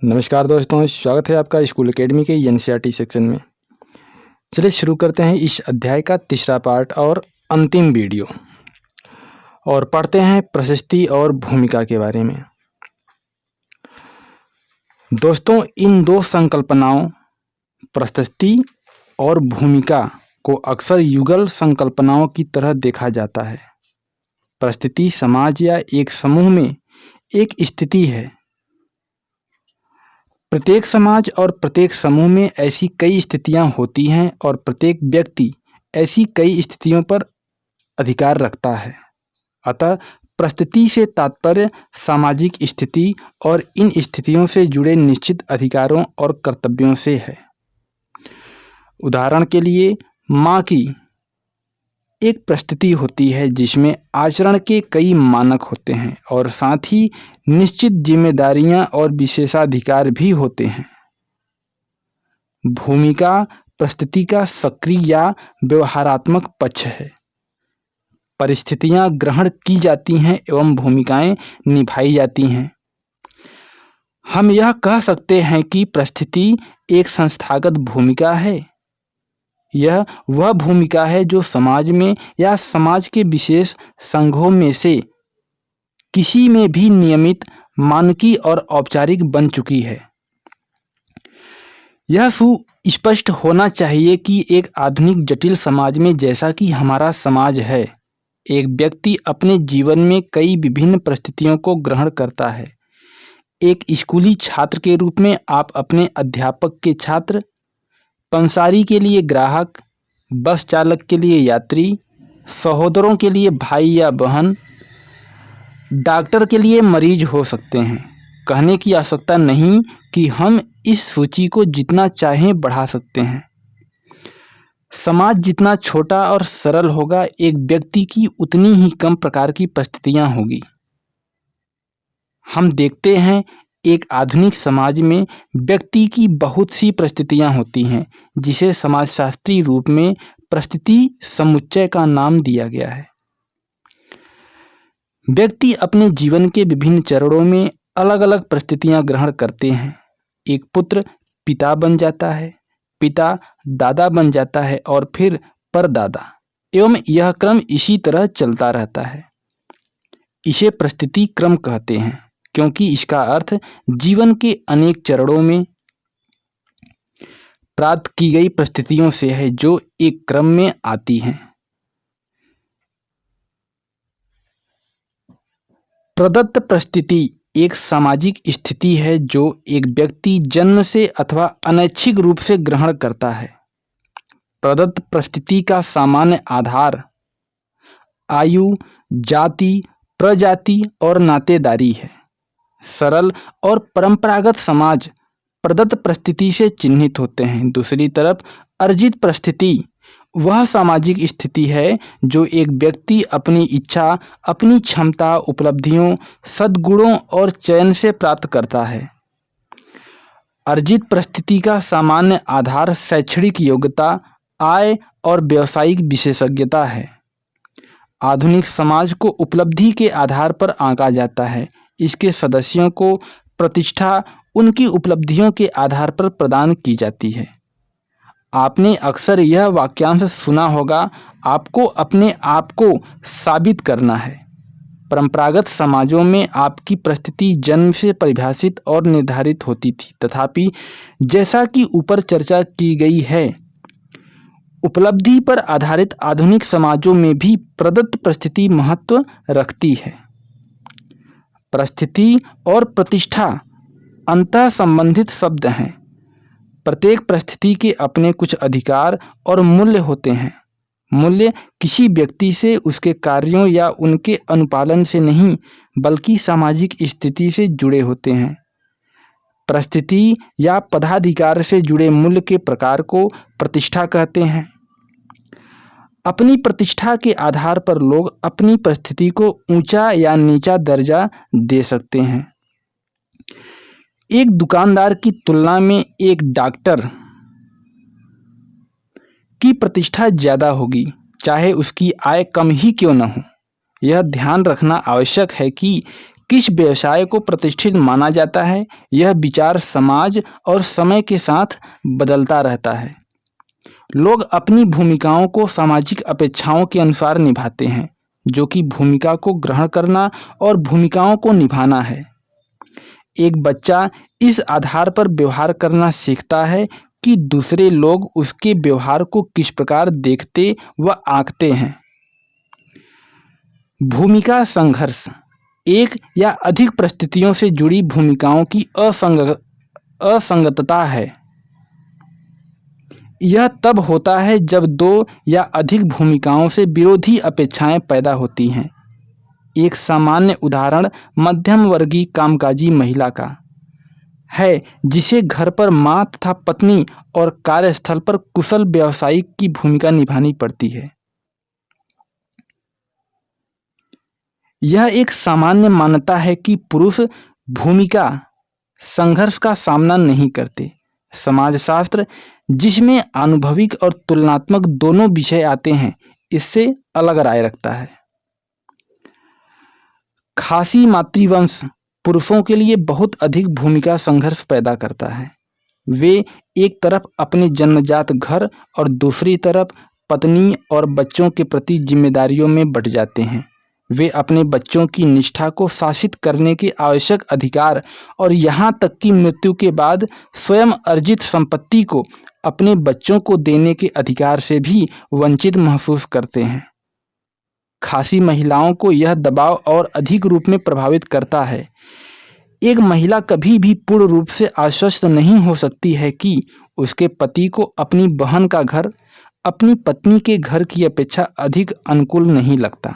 नमस्कार दोस्तों, स्वागत है आपका स्कूल एकेडमी के एनसीईआरटी सेक्शन में। चलिए शुरू करते हैं इस अध्याय का तीसरा पार्ट और अंतिम वीडियो और पढ़ते हैं प्रशस्ति और भूमिका के बारे में। दोस्तों, इन दो संकल्पनाओं प्रशस्ति और भूमिका को अक्सर युगल संकल्पनाओं की तरह देखा जाता है। प्रशस्ति समाज या एक समूह में एक स्थिति है। प्रत्येक समाज और प्रत्येक समूह में ऐसी कई स्थितियां होती हैं और प्रत्येक व्यक्ति ऐसी कई स्थितियों पर अधिकार रखता है। अतः प्रशस्ति से तात्पर्य सामाजिक स्थिति और इन स्थितियों से जुड़े निश्चित अधिकारों और कर्तव्यों से है। उदाहरण के लिए, माँ की एक प्रशस्ति होती है जिसमें आचरण के कई मानक होते हैं और साथ ही निश्चित जिम्मेदारियां और विशेषाधिकार भी होते हैं। भूमिका प्रशस्ति का सक्रिय या व्यवहारात्मक पक्ष है। परिस्थितियां ग्रहण की जाती हैं एवं भूमिकाएं निभाई जाती हैं। हम यह कह सकते हैं कि प्रशस्ति एक संस्थागत भूमिका है। यह वह भूमिका है जो समाज में या समाज के विशेष संघों में से किसी में भी नियमित, मानकी और औपचारिक बन चुकी है। यह सुस्पष्ट होना चाहिए कि एक आधुनिक जटिल समाज में, जैसा कि हमारा समाज है, एक व्यक्ति अपने जीवन में कई विभिन्न परिस्थितियों को ग्रहण करता है। एक स्कूली छात्र के रूप में आप अपने अध्यापक के छात्र, पंसारी के लिए ग्राहक, बस चालक के लिए यात्री, सहोदरों के लिए भाई या बहन, डॉक्टर के लिए मरीज हो सकते हैं। कहने की आवश्यकता नहीं कि हम इस सूची को जितना चाहें बढ़ा सकते हैं। समाज जितना छोटा और सरल होगा, एक व्यक्ति की उतनी ही कम प्रकार की परिस्थितियां होगी। हम देखते हैं एक आधुनिक समाज में व्यक्ति की बहुत सी परिस्थितियां होती हैं, जिसे समाजशास्त्री रूप में परिस्थिति समुच्चय का नाम दिया गया है। व्यक्ति अपने जीवन के विभिन्न चरणों में अलग अलग परिस्थितियां ग्रहण करते हैं। एक पुत्र पिता बन जाता है, पिता दादा बन जाता है और फिर परदादा, एवं यह क्रम इसी तरह चलता रहता है। इसे परिस्थिति क्रम कहते हैं क्योंकि इसका अर्थ जीवन के अनेक चरणों में प्राप्त की गई परिस्थितियों से है जो एक क्रम में आती हैं। प्रदत्त परिस्थिति एक सामाजिक स्थिति है जो एक व्यक्ति जन्म से अथवा अनैच्छिक रूप से ग्रहण करता है। प्रदत्त परिस्थिति का सामान्य आधार आयु, जाति, प्रजाति और नातेदारी है। सरल और परंपरागत समाज प्रदत्त परिस्थिति से चिन्हित होते हैं। दूसरी तरफ अर्जित परिस्थिति वह सामाजिक स्थिति है जो एक व्यक्ति अपनी इच्छा, अपनी क्षमता, उपलब्धियों, सद्गुणों और चयन से प्राप्त करता है। अर्जित परिस्थिति का सामान्य आधार शैक्षणिक योग्यता, आय और व्यावसायिक विशेषज्ञता है। आधुनिक समाज को उपलब्धि के आधार पर आंका जाता है। इसके सदस्यों को प्रतिष्ठा उनकी उपलब्धियों के आधार पर प्रदान की जाती है। आपने अक्सर यह वाक्यांश सुना होगा, आपको अपने आप को साबित करना है। परंपरागत समाजों में आपकी परिस्थिति जन्म से परिभाषित और निर्धारित होती थी, तथापि जैसा कि ऊपर चर्चा की गई है, उपलब्धि पर आधारित आधुनिक समाजों में भी प्रदत्त परिस्थिति महत्व रखती है। परिस्थिति और प्रतिष्ठा अंतः संबंधित शब्द हैं। प्रत्येक परिस्थिति के अपने कुछ अधिकार और मूल्य होते हैं। मूल्य किसी व्यक्ति से, उसके कार्यों या उनके अनुपालन से नहीं, बल्कि सामाजिक स्थिति से जुड़े होते हैं। परिस्थिति या पदाधिकार से जुड़े मूल्य के प्रकार को प्रतिष्ठा कहते हैं। अपनी प्रतिष्ठा के आधार पर लोग अपनी परिस्थिति को ऊंचा या नीचा दर्जा दे सकते हैं। एक दुकानदार की तुलना में एक डॉक्टर की प्रतिष्ठा ज्यादा होगी, चाहे उसकी आय कम ही क्यों न हो। यह ध्यान रखना आवश्यक है कि किस व्यवसाय को प्रतिष्ठित माना जाता है, यह विचार समाज और समय के साथ बदलता रहता है। लोग अपनी भूमिकाओं को सामाजिक अपेक्षाओं के अनुसार निभाते हैं, जो कि भूमिका को ग्रहण करना और भूमिकाओं को निभाना है। एक बच्चा इस आधार पर व्यवहार करना सीखता है कि दूसरे लोग उसके व्यवहार को किस प्रकार देखते व आंकते हैं। भूमिका संघर्ष एक या अधिक परिस्थितियों से जुड़ी भूमिकाओं की असंगतता है। यह तब होता है जब दो या अधिक भूमिकाओं से विरोधी अपेक्षाएं पैदा होती हैं। एक सामान्य उदाहरण मध्यम वर्गीय कामकाजी महिला का है, जिसे घर पर मां तथा पत्नी और कार्यस्थल पर कुशल व्यावसायिक की भूमिका निभानी पड़ती है। यह एक सामान्य मान्यता है कि पुरुष भूमिका संघर्ष का सामना नहीं करते। समाजशास्त्र, जिसमें आनुभविक और तुलनात्मक दोनों विषय आते हैं, इससे अलग राय रखता है। खासी मातृवंश पुरुषों के लिए बहुत अधिक भूमिका संघर्ष पैदा करता है। वे एक तरफ अपने जन्मजात घर और दूसरी तरफ पत्नी और बच्चों के प्रति जिम्मेदारियों में बंट जाते हैं। वे अपने बच्चों की निष्ठा को शासित करने के आवश्यक अधिकार और यहाँ तक कि मृत्यु के बाद स्वयं अर्जित संपत्ति को अपने बच्चों को देने के अधिकार से भी वंचित महसूस करते हैं। खासी महिलाओं को यह दबाव और अधिक रूप में प्रभावित करता है। एक महिला कभी भी पूर्ण रूप से आश्वस्त नहीं हो सकती है कि उसके पति को अपनी बहन का घर अपनी पत्नी के घर की अपेक्षा अधिक अनुकूल नहीं लगता।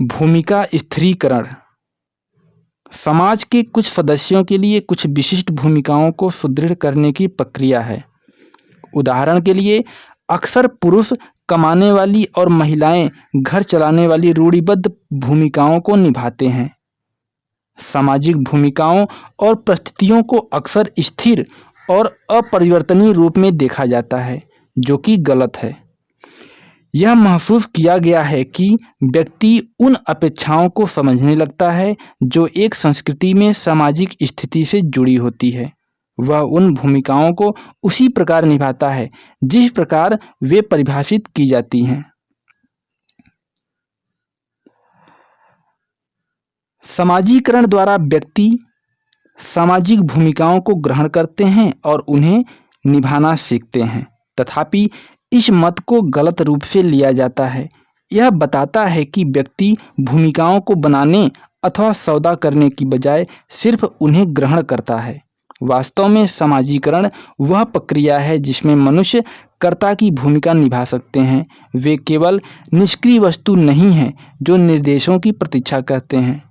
भूमिका स्थिरीकरण समाज के कुछ सदस्यों के लिए कुछ विशिष्ट भूमिकाओं को सुदृढ़ करने की प्रक्रिया है। उदाहरण के लिए, अक्सर पुरुष कमाने वाली और महिलाएं घर चलाने वाली रूढ़िबद्ध भूमिकाओं को निभाते हैं। सामाजिक भूमिकाओं और परिस्थितियों को अक्सर स्थिर और अपरिवर्तनीय रूप में देखा जाता है, जो कि गलत है। यह महसूस किया गया है कि व्यक्ति उन अपेक्षाओं को समझने लगता है जो एक संस्कृति में सामाजिक स्थिति से जुड़ी होती है। वह उन भूमिकाओं को उसी प्रकार निभाता है जिस प्रकार वे परिभाषित की जाती हैं। समाजीकरण द्वारा व्यक्ति सामाजिक भूमिकाओं को ग्रहण करते हैं और उन्हें निभाना सीखते हैं। तथापि इस मत को गलत रूप से लिया जाता है। यह बताता है कि व्यक्ति भूमिकाओं को बनाने अथवा सौदा करने की बजाय सिर्फ उन्हें ग्रहण करता है। वास्तव में समाजीकरण वह प्रक्रिया है जिसमें मनुष्य कर्ता की भूमिका निभा सकते हैं। वे केवल निष्क्रिय वस्तु नहीं हैं जो निर्देशों की प्रतीक्षा करते हैं।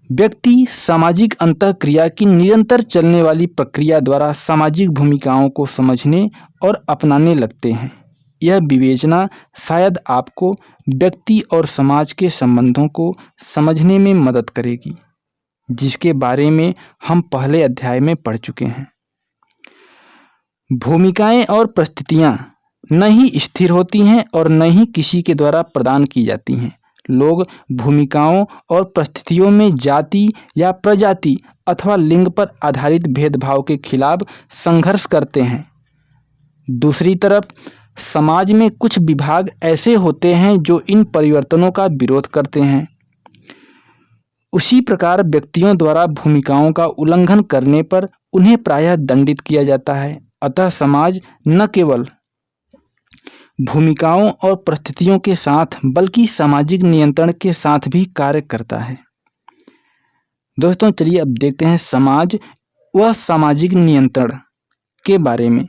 व्यक्ति सामाजिक अंतःक्रिया की निरंतर चलने वाली प्रक्रिया द्वारा सामाजिक भूमिकाओं को समझने और अपनाने लगते हैं। यह विवेचना शायद आपको व्यक्ति और समाज के संबंधों को समझने में मदद करेगी, जिसके बारे में हम पहले अध्याय में पढ़ चुके हैं। भूमिकाएं और परिस्थितियां न ही स्थिर होती हैं और न ही किसी के द्वारा प्रदान की जाती हैं। लोग भूमिकाओं और परिस्थितियों में जाति या प्रजाति अथवा लिंग पर आधारित भेदभाव के खिलाफ संघर्ष करते हैं। दूसरी तरफ समाज में कुछ विभाग ऐसे होते हैं जो इन परिवर्तनों का विरोध करते हैं। उसी प्रकार व्यक्तियों द्वारा भूमिकाओं का उल्लंघन करने पर उन्हें प्रायः दंडित किया जाता है। अतः समाज न केवल भूमिकाओं और परिस्थितियों के साथ बल्कि सामाजिक नियंत्रण के साथ भी कार्य करता है। दोस्तों, चलिए अब देखते हैं समाज व सामाजिक नियंत्रण के बारे में।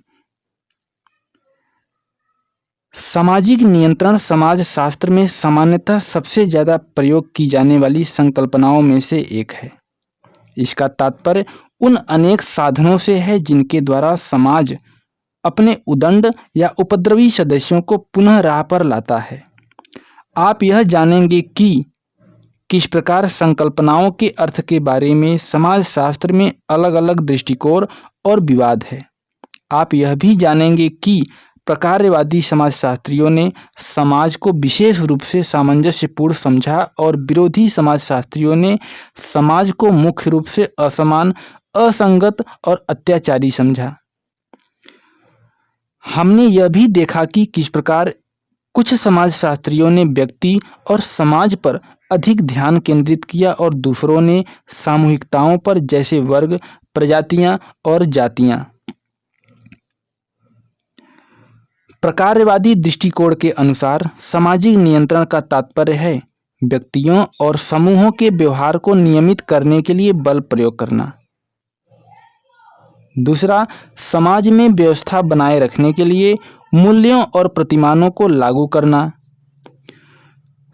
सामाजिक नियंत्रण समाजशास्त्र में सामान्यतः सबसे ज़्यादा प्रयोग की जाने वाली संकल्पनाओं में से एक है। इसका तात्पर्य उन अनेक साधनों से है जिनके द्वारा समाज अपने उदंड या उपद्रवी सदस्यों को पुनः राह पर लाता है। आप यह जानेंगे कि किस प्रकार संकल्पनाओं के अर्थ के बारे में समाजशास्त्र में अलग अलग दृष्टिकोण और विवाद है। आप यह भी जानेंगे कि प्रकारवादी समाजशास्त्रियों ने समाज को विशेष रूप से सामंजस्यपूर्ण समझा और विरोधी समाजशास्त्रियों ने समाज को मुख्य रूप से असमान, असंगत और अत्याचारी समझा। हमने यह भी देखा कि किस प्रकार कुछ समाजशास्त्रियों ने व्यक्ति और समाज पर अधिक ध्यान केंद्रित किया और दूसरों ने सामूहिकताओं पर, जैसे वर्ग, प्रजातियां और जातियां। प्रकारवादी दृष्टिकोण के अनुसार सामाजिक नियंत्रण का तात्पर्य है व्यक्तियों और समूहों के व्यवहार को नियमित करने के लिए बल प्रयोग करना। दूसरा, समाज में व्यवस्था बनाए रखने के लिए मूल्यों और प्रतिमानों को लागू करना।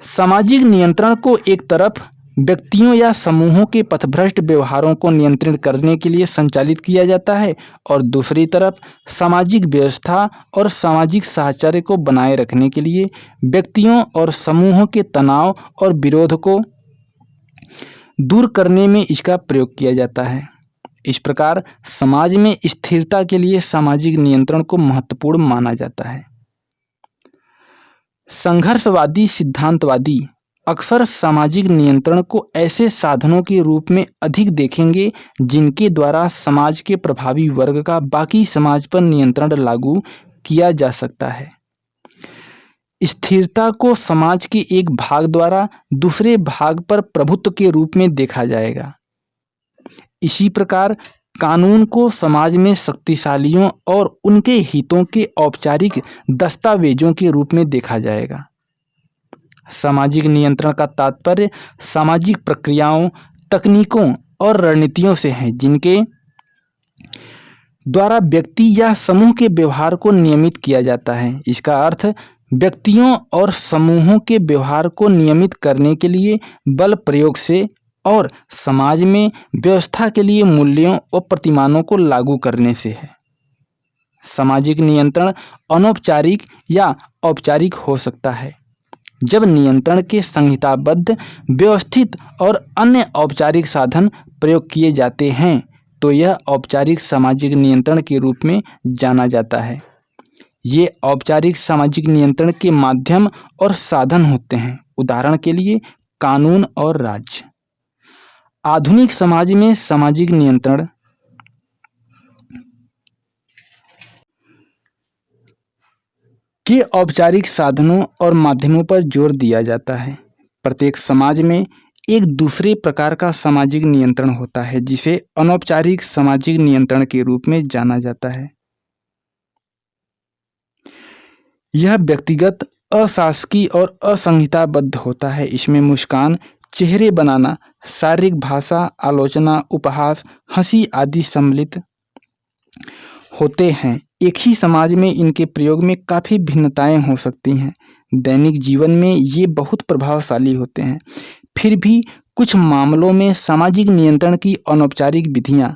सामाजिक नियंत्रण को एक तरफ व्यक्तियों या समूहों के पथभ्रष्ट व्यवहारों को नियंत्रित करने के लिए संचालित किया जाता है और दूसरी तरफ सामाजिक व्यवस्था और सामाजिक साहचर्य को बनाए रखने के लिए व्यक्तियों और समूहों के तनाव और विरोध को दूर करने में इसका प्रयोग किया जाता है। इस प्रकार समाज में स्थिरता के लिए सामाजिक नियंत्रण को महत्वपूर्ण माना जाता है। संघर्षवादी सिद्धांतवादी अक्सर सामाजिक नियंत्रण को ऐसे साधनों के रूप में अधिक देखेंगे जिनके द्वारा समाज के प्रभावी वर्ग का बाकी समाज पर नियंत्रण लागू किया जा सकता है। स्थिरता को समाज के एक भाग द्वारा दूसरे भाग पर प्रभुत्व के रूप में देखा जाएगा। इसी प्रकार कानून को समाज में शक्तिशालियों और उनके हितों के औपचारिक दस्तावेजों के रूप में देखा जाएगा। सामाजिक नियंत्रण का तात्पर्य सामाजिक प्रक्रियाओं, तकनीकों और रणनीतियों से है जिनके द्वारा व्यक्ति या समूह के व्यवहार को नियमित किया जाता है। इसका अर्थ व्यक्तियों और समूहों के व्यवहार को नियमित करने के लिए बल प्रयोग से और समाज में व्यवस्था के लिए मूल्यों और प्रतिमानों को लागू करने से है। सामाजिक नियंत्रण अनौपचारिक या औपचारिक हो सकता है। जब नियंत्रण के संहिताबद्ध, व्यवस्थित और अन्य औपचारिक साधन प्रयोग किए जाते हैं तो यह औपचारिक सामाजिक नियंत्रण के रूप में जाना जाता है। ये औपचारिक सामाजिक नियंत्रण के माध्यम और साधन होते हैं। उदाहरण के लिए कानून और राज्य। आधुनिक समाज में सामाजिक नियंत्रण के औपचारिक साधनों और माध्यमों पर जोर दिया जाता है। प्रत्येक समाज में एक दूसरे प्रकार का सामाजिक नियंत्रण होता है जिसे अनौपचारिक सामाजिक नियंत्रण के रूप में जाना जाता है। यह व्यक्तिगत, अशासकीय और असंहिताबद्ध होता है। इसमें मुस्कान, चेहरे बनाना, शारीरिक भाषा, आलोचना, उपहास, हंसी आदि सम्मिलित होते हैं। एक ही समाज में इनके प्रयोग में काफ़ी भिन्नताएं हो सकती हैं। दैनिक जीवन में ये बहुत प्रभावशाली होते हैं। फिर भी कुछ मामलों में सामाजिक नियंत्रण की अनौपचारिक विधियां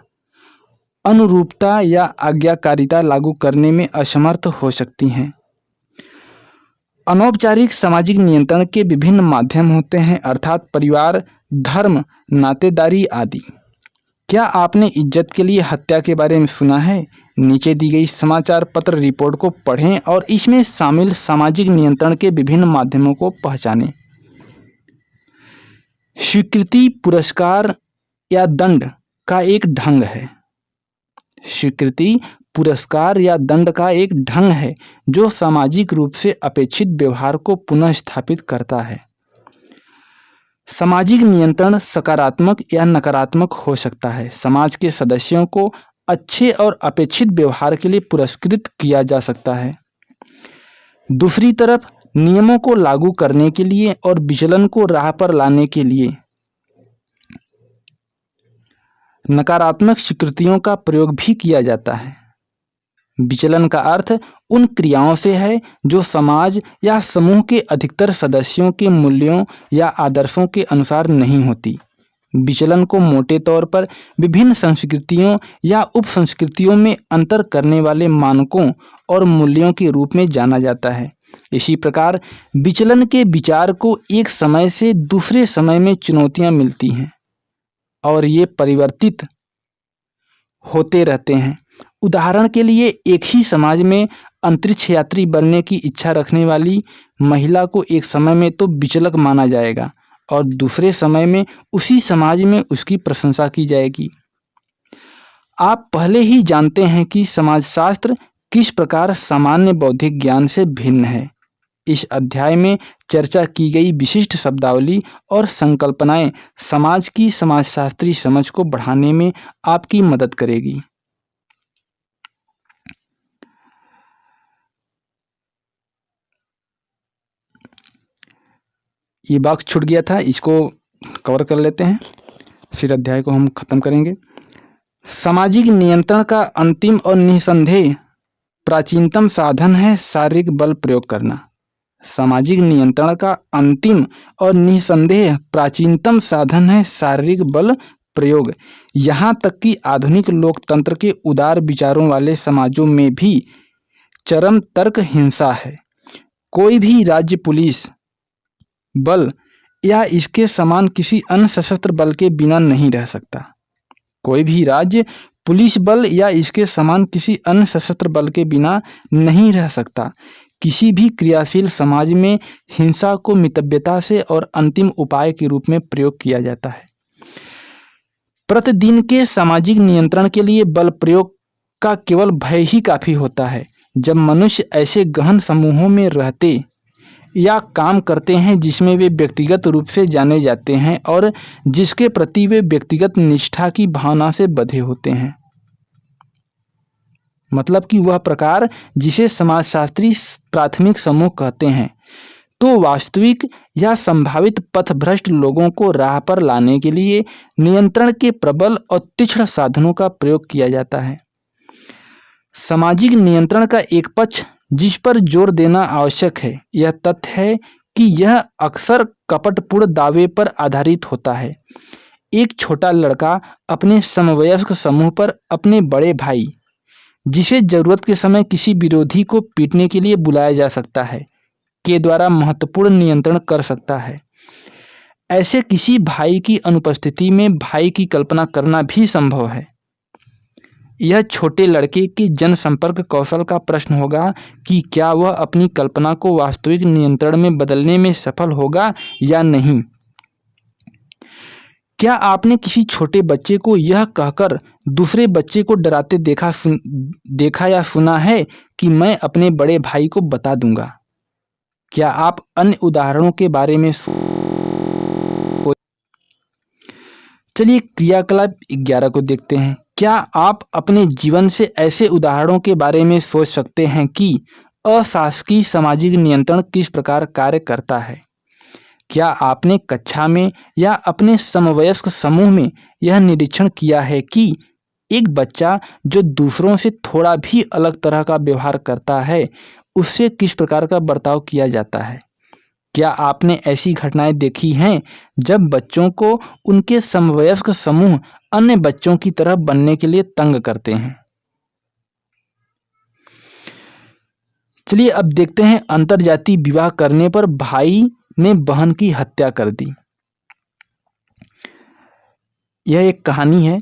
अनुरूपता या आज्ञाकारिता लागू करने में असमर्थ हो सकती हैं। अनौपचारिक सामाजिक नियंत्रण के विभिन्न माध्यम होते हैं, अर्थात परिवार, धर्म, नातेदारी आदि। क्या आपने इज्जत के लिए हत्या के बारे में सुना है? नीचे दी गई समाचार पत्र रिपोर्ट को पढ़ें और इसमें शामिल सामाजिक नियंत्रण के विभिन्न माध्यमों को पहचानें। स्वीकृति, पुरस्कार या दंड का एक ढंग है। स्वीकृति, पुरस्कार या दंड का एक ढंग है जो सामाजिक रूप से अपेक्षित व्यवहार को पुनः स्थापित करता है। सामाजिक नियंत्रण सकारात्मक या नकारात्मक हो सकता है। समाज के सदस्यों को अच्छे और अपेक्षित व्यवहार के लिए पुरस्कृत किया जा सकता है। दूसरी तरफ नियमों को लागू करने के लिए और विचलन को राह पर लाने के लिए नकारात्मक स्वीकृतियों का प्रयोग भी किया जाता है। विचलन का अर्थ उन क्रियाओं से है जो समाज या समूह के अधिकतर सदस्यों के मूल्यों या आदर्शों के अनुसार नहीं होती। विचलन को मोटे तौर पर विभिन्न संस्कृतियों या उपसंस्कृतियों में अंतर करने वाले मानकों और मूल्यों के रूप में जाना जाता है। इसी प्रकार विचलन के विचार को एक समय से दूसरे समय में चुनौतियां मिलती हैं और ये परिवर्तित होते रहते हैं। उदाहरण के लिए एक ही समाज में अंतरिक्ष यात्री बनने की इच्छा रखने वाली महिला को एक समय में तो विचलक माना जाएगा और दूसरे समय में उसी समाज में उसकी प्रशंसा की जाएगी। आप पहले ही जानते हैं कि समाजशास्त्र किस प्रकार सामान्य बौद्धिक ज्ञान से भिन्न है। इस अध्याय में चर्चा की गई विशिष्ट शब्दावली और संकल्पनाएं समाज की समाजशास्त्री समझ को बढ़ाने में आपकी मदद करेगी। ये बॉक्स छूट गया था, इसको कवर कर लेते हैं, फिर अध्याय को हम खत्म करेंगे। सामाजिक नियंत्रण का अंतिम और निसंदेह प्राचीनतम साधन है शारीरिक बल प्रयोग करना। सामाजिक नियंत्रण का अंतिम और निसंदेह प्राचीनतम साधन है शारीरिक बल प्रयोग। यहाँ तक कि आधुनिक लोकतंत्र के उदार विचारों वाले समाजों में भी चरम तर्क हिंसा है। कोई भी राज्य पुलिस बल या इसके समान किसी अन्य सशस्त्र बल के बिना नहीं रह सकता। कोई भी राज्य पुलिस बल या इसके समान किसी अन्य सशस्त्र बल के बिना नहीं रह सकता। किसी भी क्रियाशील समाज में हिंसा को मितव्यता से और अंतिम उपाय के रूप में प्रयोग किया जाता है। प्रतिदिन के सामाजिक नियंत्रण के लिए बल प्रयोग का केवल भय ही काफी होता है। जब मनुष्य ऐसे गहन समूहों में रहते या काम करते हैं जिसमें वे व्यक्तिगत रूप से जाने जाते हैं और जिसके प्रति वे व्यक्तिगत निष्ठा की भावना से बंधे होते हैं, मतलब कि वह प्रकार जिसे समाजशास्त्री प्राथमिक समूह कहते हैं, तो वास्तविक या संभावित पथभ्रष्ट लोगों को राह पर लाने के लिए नियंत्रण के प्रबल और तीक्ष्ण साधनों का प्रयोग किया जाता है। सामाजिक नियंत्रण का एक पक्ष जिस पर जोर देना आवश्यक है, यह तथ्य है कि यह अक्सर कपटपूर्ण दावे पर आधारित होता है। एक छोटा लड़का अपने समवयस्क समूह पर अपने बड़े भाई, जिसे जरूरत के समय किसी विरोधी को पीटने के लिए बुलाया जा सकता है, के द्वारा महत्वपूर्ण नियंत्रण कर सकता है। ऐसे किसी भाई की अनुपस्थिति में भाई की कल्पना करना भी संभव है। यह छोटे लड़के के जनसंपर्क कौशल का प्रश्न होगा कि क्या वह अपनी कल्पना को वास्तविक नियंत्रण में बदलने में सफल होगा या नहीं। क्या आपने किसी छोटे बच्चे को यह कहकर दूसरे बच्चे को डराते देखा या सुना है कि मैं अपने बड़े भाई को बता दूंगा? क्या आप अन्य उदाहरणों के बारे में चलिए क्रियाकलाप 11 को देखते हैं। क्या आप अपने जीवन से ऐसे उदाहरणों के बारे में सोच सकते हैं कि अशासकीय सामाजिक नियंत्रण किस प्रकार कार्य करता है? क्या आपने कक्षा में या अपने समवयस्क समूह में यह निरीक्षण किया है कि एक बच्चा जो दूसरों से थोड़ा भी अलग तरह का व्यवहार करता है, उससे किस प्रकार का बर्ताव किया जाता है? क्या आपने ऐसी घटनाएं देखी हैं जब बच्चों को उनके समवयस्क समूह अन्य बच्चों की तरह बनने के लिए तंग करते हैं? चलिए अब देखते हैं अंतरजातीय विवाह करने पर भाई ने बहन की हत्या कर दी। यह एक कहानी है।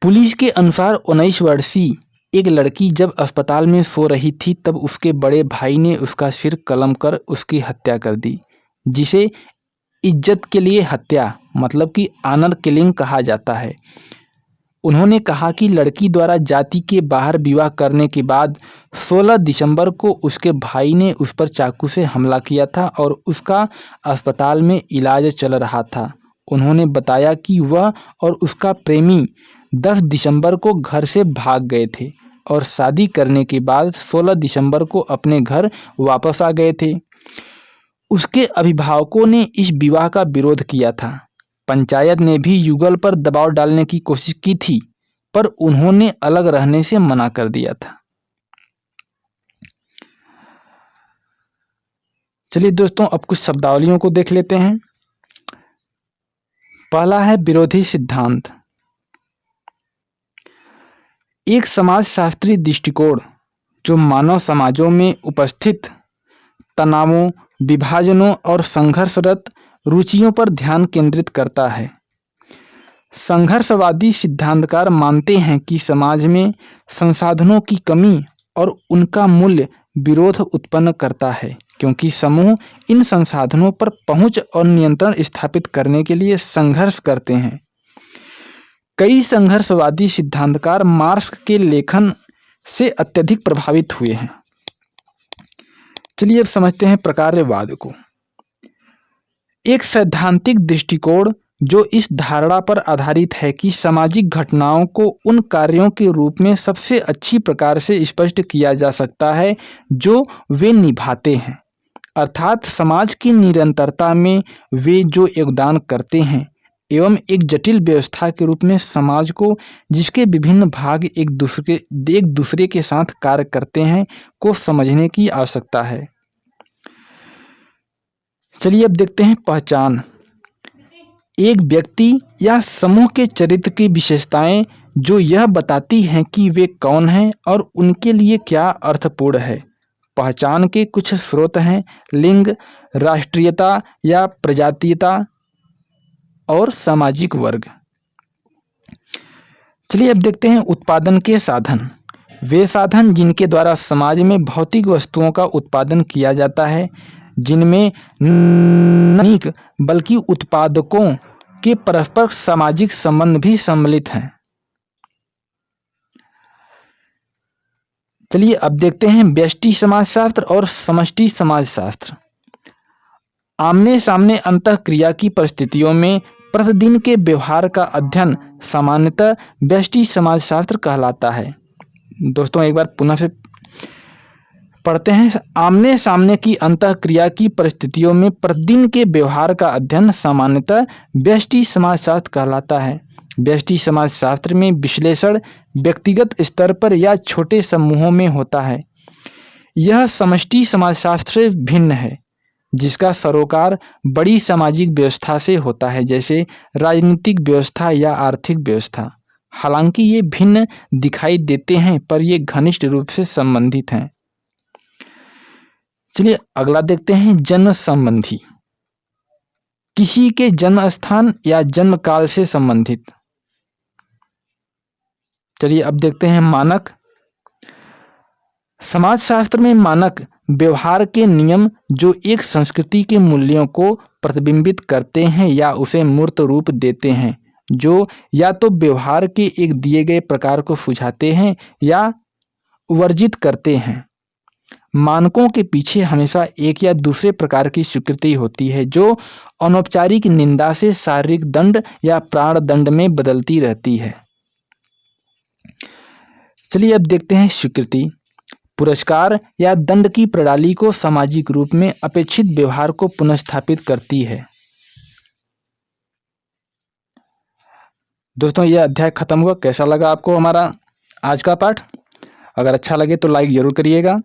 पुलिस के अनुसार 19 वर्षीय एक लड़की जब अस्पताल में सो रही थी तब उसके बड़े भाई ने उसका सिर कलम कर उसकी हत्या कर दी, जिसे इज्जत के लिए हत्या मतलब कि ऑनर किलिंग कहा जाता है। उन्होंने कहा कि लड़की द्वारा जाति के बाहर विवाह करने के बाद 16 दिसंबर को उसके भाई ने उस पर चाकू से हमला किया था और उसका अस्पताल में इलाज चल रहा था। उन्होंने बताया कि वह और उसका प्रेमी 10 दिसंबर को घर से भाग गए थे और शादी करने के बाद 16 दिसंबर को अपने घर वापस आ गए थे। उसके अभिभावकों ने इस विवाह का विरोध किया था। पंचायत ने भी युगल पर दबाव डालने की कोशिश की थी, पर उन्होंने अलग रहने से मना कर दिया था। चलिए दोस्तों, अब कुछ शब्दावलियों को देख लेते हैं। पहला है विरोधी सिद्धांत। एक समाजशास्त्री दृष्टिकोण जो मानव समाजों में उपस्थित तनावों, विभाजनों और संघर्षरत रुचियों पर ध्यान केंद्रित करता है। संघर्षवादी सिद्धांतकार मानते हैं कि समाज में संसाधनों की कमी और उनका मूल्य विरोध उत्पन्न करता है, क्योंकि समूह इन संसाधनों पर पहुंच और नियंत्रण स्थापित करने के लिए संघर्ष करते हैं। कई संघर्षवादी सिद्धांतकार मार्क्स के लेखन से अत्यधिक प्रभावित हुए हैं। चलिए अब समझते हैं प्रकार्यवाद को। एक सैद्धांतिक दृष्टिकोण जो इस धारणा पर आधारित है कि सामाजिक घटनाओं को उन कार्यों के रूप में सबसे अच्छी प्रकार से स्पष्ट किया जा सकता है जो वे निभाते हैं, अर्थात समाज की निरंतरता में वे जो योगदान करते हैं एवं एक जटिल व्यवस्था के रूप में समाज को, जिसके विभिन्न भाग एक दूसरे के साथ कार्य करते हैं, को समझने की आवश्यकता है। चलिए अब देखते हैं पहचान। एक व्यक्ति या समूह के चरित्र की विशेषताएं जो यह बताती हैं कि वे कौन हैं और उनके लिए क्या अर्थपूर्ण है। पहचान के कुछ स्रोत हैं लिंग, राष्ट्रीयता या प्रजातीयता और सामाजिक वर्ग। चलिए अब देखते हैं उत्पादन के साधन। वे साधन जिनके द्वारा समाज में भौतिक वस्तुओं का उत्पादन किया जाता है, जिनमें नहीं बल्कि उत्पादकों के परस्पर सामाजिक संबंध भी सम्मिलित हैं। चलिए अब देखते हैं व्यष्टि समाजशास्त्र और समष्टि समाजशास्त्र। आमने सामने अंतःक्रिया की परिस्थितियों में प्रतिदिन के व्यवहार का अध्ययन सामान्यतः व्यष्टि समाजशास्त्र कहलाता है। दोस्तों एक बार पुनः से पढ़ते हैं। आमने सामने की अंतःक्रिया की परिस्थितियों में प्रतिदिन के व्यवहार का अध्ययन सामान्यतः व्यष्टि समाजशास्त्र कहलाता है। व्यष्टि समाजशास्त्र में विश्लेषण व्यक्तिगत स्तर पर या छोटे समूहों में होता है। यह समष्टि समाजशास्त्र से भिन्न है, जिसका सरोकार बड़ी सामाजिक व्यवस्था से होता है, जैसे राजनीतिक व्यवस्था या आर्थिक व्यवस्था। हालांकि ये भिन्न दिखाई देते हैं, पर ये घनिष्ठ रूप से संबंधित हैं। चलिए अगला देखते हैं जन्म संबंधी। किसी के जन्म स्थान या जन्म काल से संबंधित। चलिए अब देखते हैं मानक। समाजशास्त्र में मानक व्यवहार के नियम जो एक संस्कृति के मूल्यों को प्रतिबिंबित करते हैं या उसे मूर्त रूप देते हैं, जो या तो व्यवहार के एक दिए गए प्रकार को सुझाते हैं या वर्जित करते हैं। मानकों के पीछे हमेशा एक या दूसरे प्रकार की स्वीकृति होती है, जो अनौपचारिक निंदा से शारीरिक दंड या प्राण दंड में बदलती रहती है। चलिए अब देखते हैं स्वीकृति। पुरस्कार या दंड की प्रणाली को सामाजिक रूप में अपेक्षित व्यवहार को पुनर्स्थापित करती है। दोस्तों यह अध्याय खत्म हुआ। कैसा लगा आपको हमारा आज का पाठ? अगर अच्छा लगे तो लाइक जरूर करिएगा।